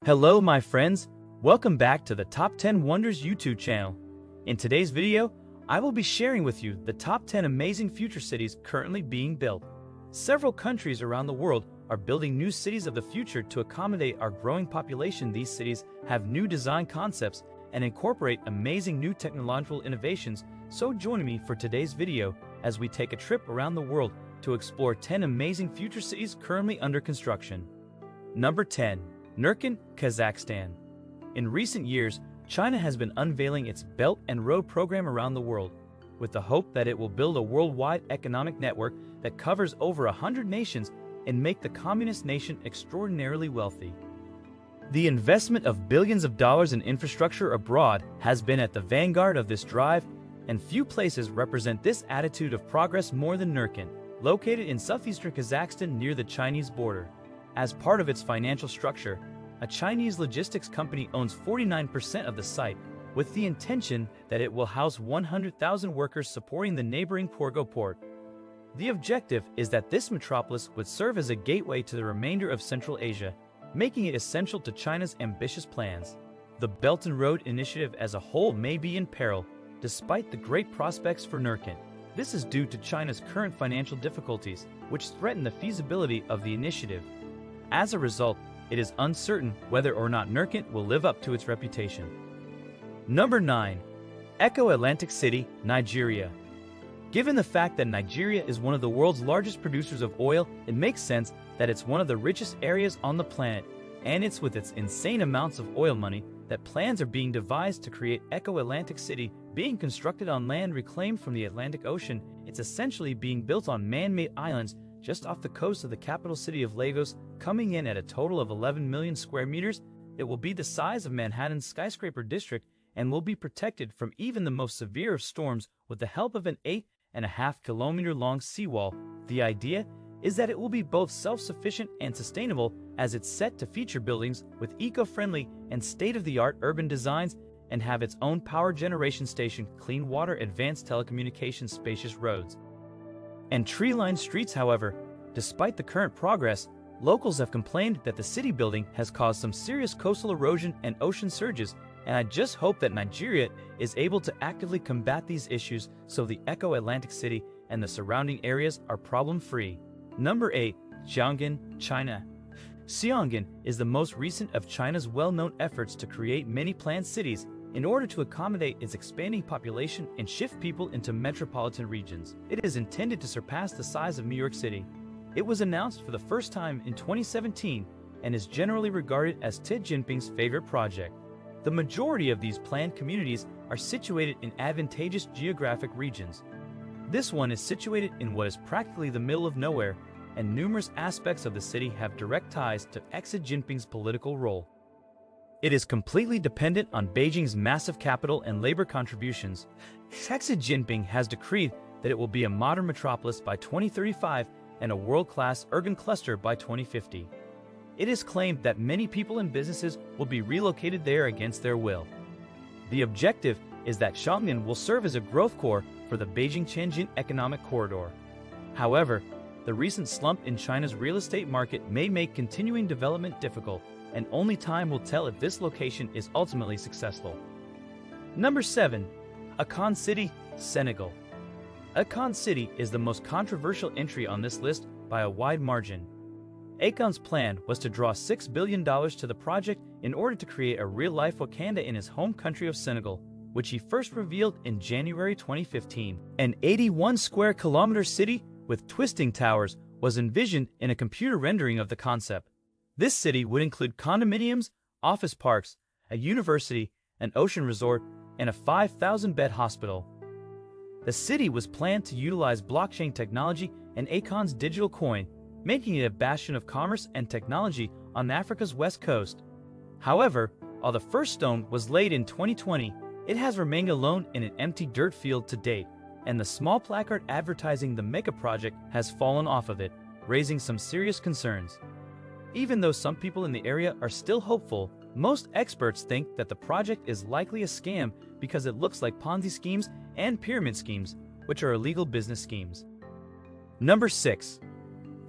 Hello my friends, welcome back to the Top 10 Wonders YouTube channel. In today's video, I will be sharing with you the top 10 amazing future cities currently being built. Several countries around the world are building new cities of the future to accommodate our growing population. These cities have new design concepts and incorporate amazing new technological innovations. So join me for today's video as we take a trip around the world to explore 10 amazing future cities currently under construction. Number 10. Nurkin, Kazakhstan. In recent years, China has been unveiling its Belt and Road program around the world, with the hope that it will build a worldwide economic network that covers over 100 nations and make the communist nation extraordinarily wealthy. The investment of billions of dollars in infrastructure abroad has been at the vanguard of this drive, and few places represent this attitude of progress more than Nurkin, located in southeastern Kazakhstan near the Chinese border. As part of its financial structure, a Chinese logistics company owns 49% of the site, with the intention that it will house 100,000 workers supporting the neighboring Porgo port. The objective is that this metropolis would serve as a gateway to the remainder of Central Asia, making it essential to China's ambitious plans. The Belt and Road Initiative as a whole may be in peril, despite the great prospects for Nurkin. This is due to China's current financial difficulties, which threaten the feasibility of the initiative. As a result, it is uncertain whether or not Nurkin will live up to its reputation. Number 9. Atlantic City, Nigeria. Given the fact that Nigeria is one of the world's largest producers of oil, it makes sense that it's one of the richest areas on the planet, and it's with its insane amounts of oil money that plans are being devised to create Atlantic City. Being constructed on land reclaimed from the Atlantic Ocean, it's essentially being built on man-made islands just off the coast of the capital city of Lagos, coming in at a total of 11 million square meters. It will be the size of Manhattan's skyscraper district and will be protected from even the most severe of storms with the help of an 8.5-kilometer-long seawall. The idea is that it will be both self-sufficient and sustainable, as it's set to feature buildings with eco-friendly and state-of-the-art urban designs and have its own power generation station, clean water, advanced telecommunications, spacious roads, and tree-lined streets. However, despite the current progress, locals have complained that the city building has caused some serious coastal erosion and ocean surges, and I just hope that Nigeria is able to actively combat these issues so the Atlantic City and the surrounding areas are problem-free. Number 8. Xiang'an, China. Xiang'an is the most recent of China's well-known efforts to create many planned cities in order to accommodate its expanding population and shift people into metropolitan regions. It is intended to surpass the size of New York City. It was announced for the first time in 2017 and is generally regarded as Xi Jinping's favorite project. The majority of these planned communities are situated in advantageous geographic regions. This one is situated in what is practically the middle of nowhere, and numerous aspects of the city have direct ties to Xi Jinping's political role. It is completely dependent on Beijing's massive capital and labor contributions. Xi Jinping has decreed that it will be a modern metropolis by 2035 and a world-class urban cluster by 2050. It is claimed that many people and businesses will be relocated there against their will. The objective is that Xiang'an will serve as a growth core for the Beijing-Tianjin economic corridor. However, the recent slump in China's real estate market may make continuing development difficult, and only time will tell if this location is ultimately successful. Number 7. ACON City, Senegal. ACON City is the most controversial entry on this list by a wide margin. ACON's plan was to draw $6 billion to the project in order to create a real-life Wakanda in his home country of Senegal, which he first revealed in January 2015. An 81-square-kilometer city with twisting towers was envisioned in a computer rendering of the concept. This city would include condominiums, office parks, a university, an ocean resort, and a 5,000-bed hospital. The city was planned to utilize blockchain technology and ACON's digital coin, making it a bastion of commerce and technology on Africa's west coast. However, while the first stone was laid in 2020, it has remained alone in an empty dirt field to date, and the small placard advertising the mega project has fallen off of it, raising some serious concerns. Even though some people in the area are still hopeful, most experts think that the project is likely a scam because it looks like Ponzi schemes and pyramid schemes, which are illegal business schemes. Number 6.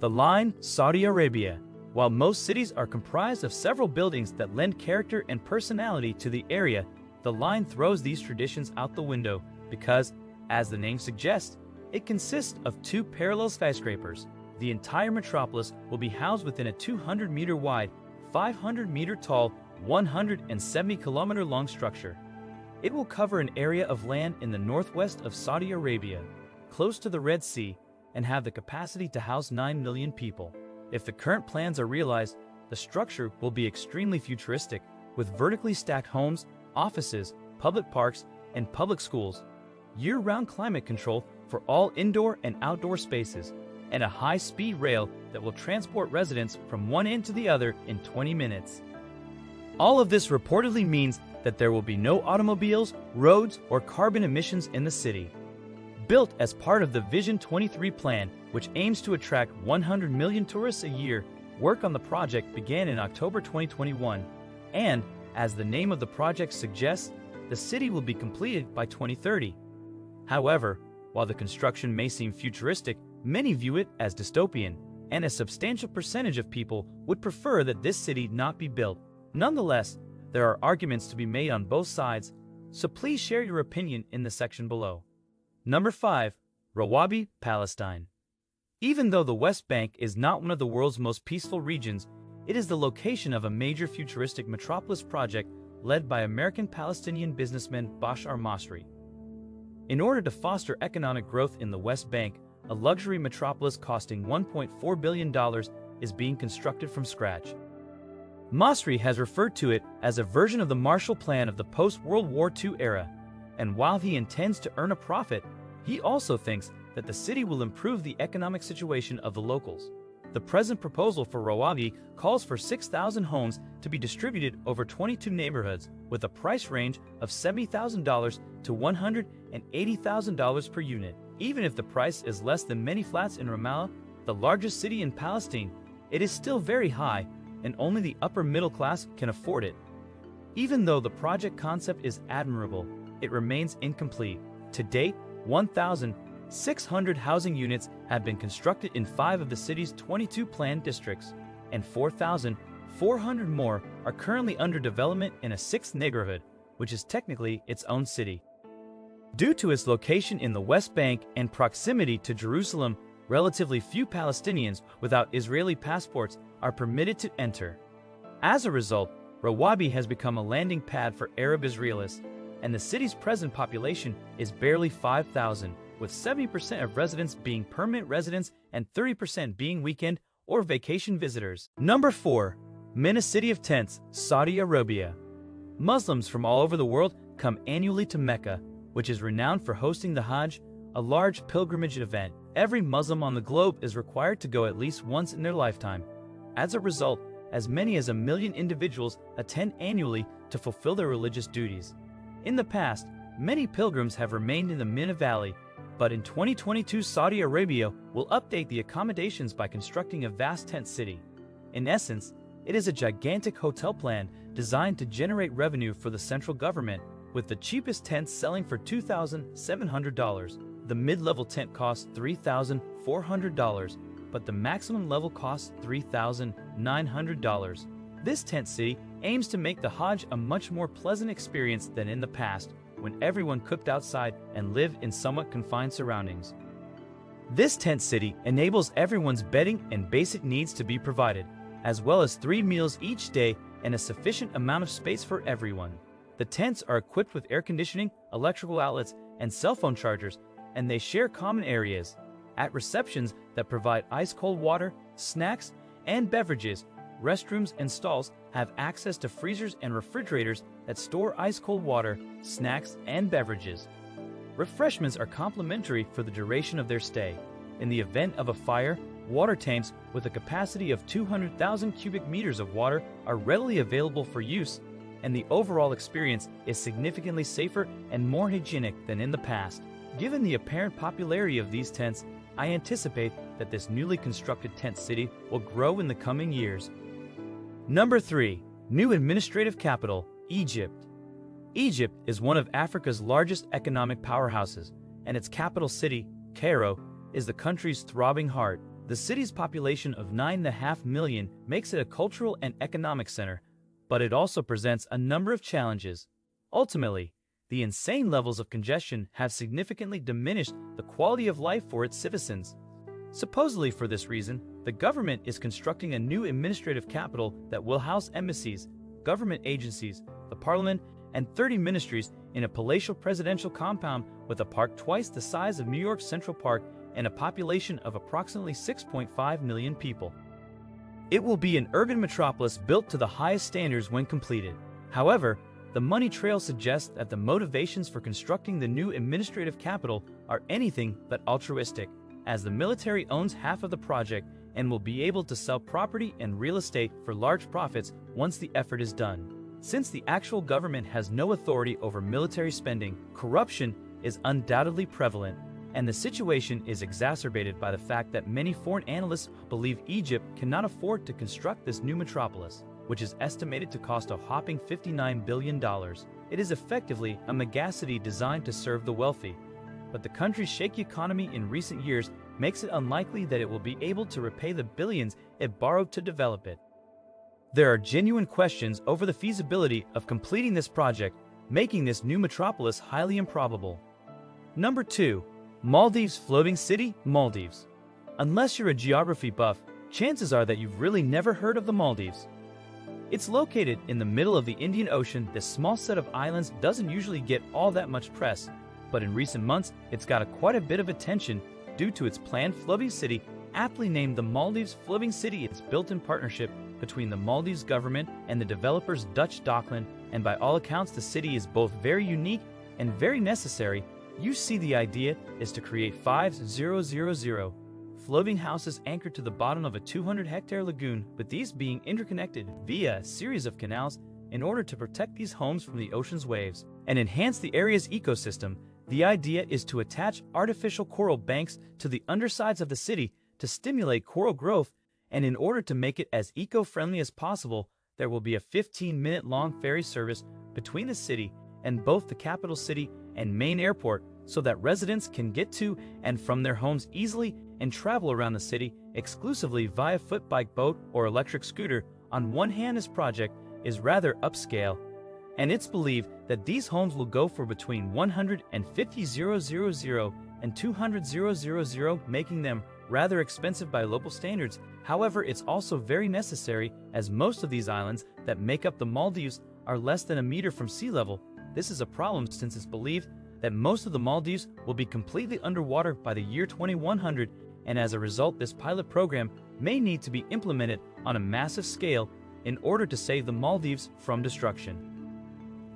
The Line, Saudi Arabia. While most cities are comprised of several buildings that lend character and personality to the area, the line throws these traditions out the window because, as the name suggests, it consists of two parallel skyscrapers. The entire metropolis will be housed within a 200-meter wide, 500-meter tall, 170-kilometer long structure. It will cover an area of land in the northwest of Saudi Arabia, close to the Red Sea, and have the capacity to house 9 million people. If the current plans are realized, the structure will be extremely futuristic, with vertically stacked homes, offices, public parks, and public schools, year-round climate control for all indoor and outdoor spaces, and a high-speed rail that will transport residents from one end to the other in 20 minutes. All of this reportedly means that there will be no automobiles, roads, or carbon emissions in the city. Built as part of the Vision 23 plan, which aims to attract 100 million tourists a year, work on the project began in October 2021, and, as the name of the project suggests, the city will be completed by 2030. However, while the construction may seem futuristic, many view it as dystopian, and a substantial percentage of people would prefer that this city not be built. Nonetheless, there are arguments to be made on both sides, so please share your opinion in the section below. Number 5. Ramallah, Palestine. Even though the West Bank is not one of the world's most peaceful regions, it is the location of a major futuristic metropolis project led by American Palestinian businessman Bashar al-Masri. In order to foster economic growth in the West Bank, a luxury metropolis costing $1.4 billion is being constructed from scratch. Masri has referred to it as a version of the Marshall Plan of the post-World War II era, and while he intends to earn a profit, he also thinks that the city will improve the economic situation of the locals. The present proposal for Ramallah calls for 6,000 homes to be distributed over 22 neighborhoods with a price range of $70,000 to $180,000 per unit. Even if the price is less than many flats in Ramallah, the largest city in Palestine, it is still very high, and only the upper middle class can afford it. Even though the project concept is admirable, it remains incomplete. To date, 1,600 housing units have been constructed in 5 of the city's 22 planned districts, and 4,400 more are currently under development in a 6th neighborhood, which is technically its own city. Due to its location in the West Bank and proximity to Jerusalem, relatively few Palestinians without Israeli passports are permitted to enter. As a result, Ramallah has become a landing pad for Arab Israelis, and the city's present population is barely 5,000, with 70% of residents being permanent residents and 30% being weekend or vacation visitors. Number 4. Mina City of Tents, Saudi Arabia. Muslims from all over the world come annually to Mecca, which is renowned for hosting the Hajj, a large pilgrimage event. Every Muslim on the globe is required to go at least once in their lifetime. As a result, as many as 1 million individuals attend annually to fulfill their religious duties. In the past, many pilgrims have remained in the Mina Valley, but in 2022 Saudi Arabia will update the accommodations by constructing a vast tent city. In essence, it is a gigantic hotel plan designed to generate revenue for the central government, with the cheapest tents selling for $2,700. The mid-level tent costs $3,400, but the maximum level costs $3,900. This tent city aims to make the Hajj a much more pleasant experience than in the past, when everyone cooked outside and lived in somewhat confined surroundings. This tent city enables everyone's bedding and basic needs to be provided, as well as 3 meals each day and a sufficient amount of space for everyone. The tents are equipped with air conditioning, electrical outlets, and cell phone chargers, and they share common areas. At receptions that provide ice-cold water, snacks, and beverages, restrooms and stalls have access to freezers and refrigerators that store ice-cold water, snacks, and beverages. Refreshments are complimentary for the duration of their stay. In the event of a fire, water tanks with a capacity of 200,000 cubic meters of water are readily available for use, and the overall experience is significantly safer and more hygienic than in the past. Given the apparent popularity of these tents, I anticipate that this newly constructed tent city will grow in the coming years. Number 3. New administrative capital, Egypt. Egypt is one of Africa's largest economic powerhouses, and its capital city, Cairo, is the country's throbbing heart. The city's population of 9.5 million makes it a cultural and economic center, but it also presents a number of challenges. Ultimately, the insane levels of congestion have significantly diminished the quality of life for its citizens. Supposedly for this reason, the government is constructing a new administrative capital that will house embassies, government agencies, the parliament, and 30 ministries in a palatial presidential compound with a park twice the size of New York's Central Park and a population of approximately 6.5 million people. It will be an urban metropolis built to the highest standards when completed. However, the money trail suggests that the motivations for constructing the new administrative capital are anything but altruistic, as the military owns half of the project and will be able to sell property and real estate for large profits once the effort is done. Since the actual government has no authority over military spending, corruption is undoubtedly prevalent, and the situation is exacerbated by the fact that many foreign analysts believe Egypt cannot afford to construct this new metropolis, which is estimated to cost a whopping $59 billion. It is effectively a megacity designed to serve the wealthy, but the country's shaky economy in recent years makes it unlikely that it will be able to repay the billions it borrowed to develop it. There are genuine questions over the feasibility of completing this project, making this new metropolis highly improbable. Number 2. Maldives floating city, Maldives. Unless you're a geography buff, chances are that you've really never heard of the Maldives. It's located in the middle of the Indian Ocean. This small set of islands doesn't usually get all that much press, but in recent months it's got quite a bit of attention due to its planned floating city, aptly named the Maldives Floating City. It's built in partnership between the Maldives government and the developer's Dutch Dockland, and by all accounts the city is both very unique and very necessary. You see, the idea is to create 5,000 floating houses anchored to the bottom of a 200-hectare lagoon, with these being interconnected via a series of canals in order to protect these homes from the ocean's waves and enhance the area's ecosystem. The idea is to attach artificial coral banks to the undersides of the city to stimulate coral growth, and in order to make it as eco-friendly as possible, there will be a 15-minute-long ferry service between the city and both the capital city and main airport, so that residents can get to and from their homes easily and travel around the city exclusively via foot bike, boat, or electric scooter. On one hand, this project is rather upscale, and it's believed that these homes will go for between 150,000 and 200,000, making them rather expensive by local standards. However, it's also very necessary, as most of these islands that make up the Maldives are less than a meter from sea level. This is a problem since it's believed that most of the Maldives will be completely underwater by the year 2100, and as a result this pilot program may need to be implemented on a massive scale in order to save the Maldives from destruction.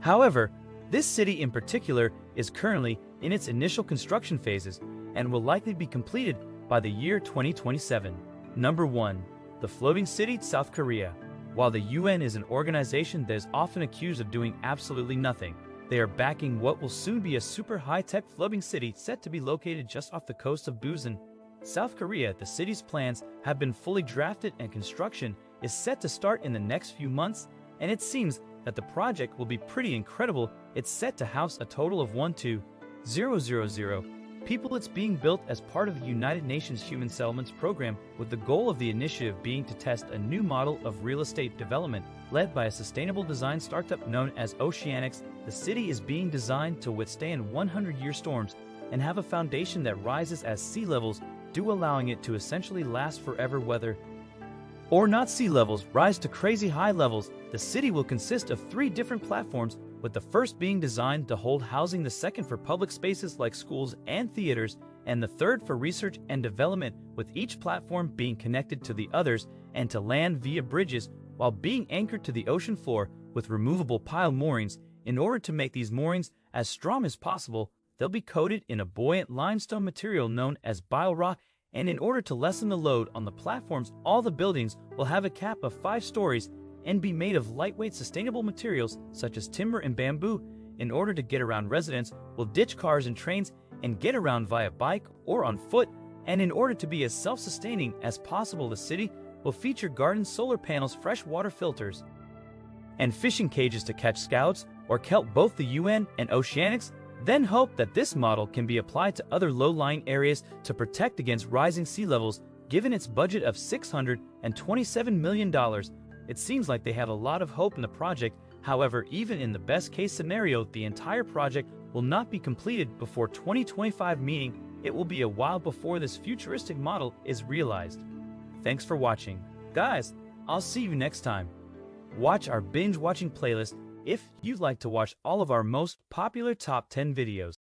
However, this city in particular is currently in its initial construction phases and will likely be completed by the year 2027. Number 1. The floating city, South Korea. While the UN is an organization that is often accused of doing absolutely nothing, they are backing what will soon be a super high-tech floating city set to be located just off the coast of Busan, South Korea. The city's plans have been fully drafted and construction is set to start in the next few months, and it seems that the project will be pretty incredible. It's set to house a total of 1,2,000 people. It's being built as part of the United Nations Human Settlements Program, with the goal of the initiative being to test a new model of real estate development led by a sustainable design startup known as Oceanics. The city is being designed to withstand 100-year storms and have a foundation that rises as sea levels do, allowing it to essentially last forever. Whether or not sea levels rise to crazy high levels, the city will consist of 3 different platforms, with the first being designed to hold housing, the second for public spaces like schools and theaters, and the third for research and development, with each platform being connected to the others and to land via bridges while being anchored to the ocean floor with removable pile moorings. In order to make these moorings as strong as possible, they'll be coated in a buoyant limestone material known as bile rock, and in order to lessen the load on the platforms, all the buildings will have a cap of 5 stories and be made of lightweight sustainable materials such as timber and bamboo. In order to get around, residents will ditch cars and trains and get around via bike or on foot, and in order to be as self-sustaining as possible, the city will feature garden solar panels, fresh water filters, and fishing cages to catch scallops or kelp. Both the UN and Oceanics then hope that this model can be applied to other low-lying areas to protect against rising sea levels, Given its budget of $627 million, it seems like they have a lot of hope in the project. However, even in the best-case scenario, the entire project will not be completed before 2025, meaning it will be a while before this futuristic model is realized. Thanks for watching. Guys, I'll see you next time. Watch our binge-watching playlist if you'd like to watch all of our most popular top 10 videos.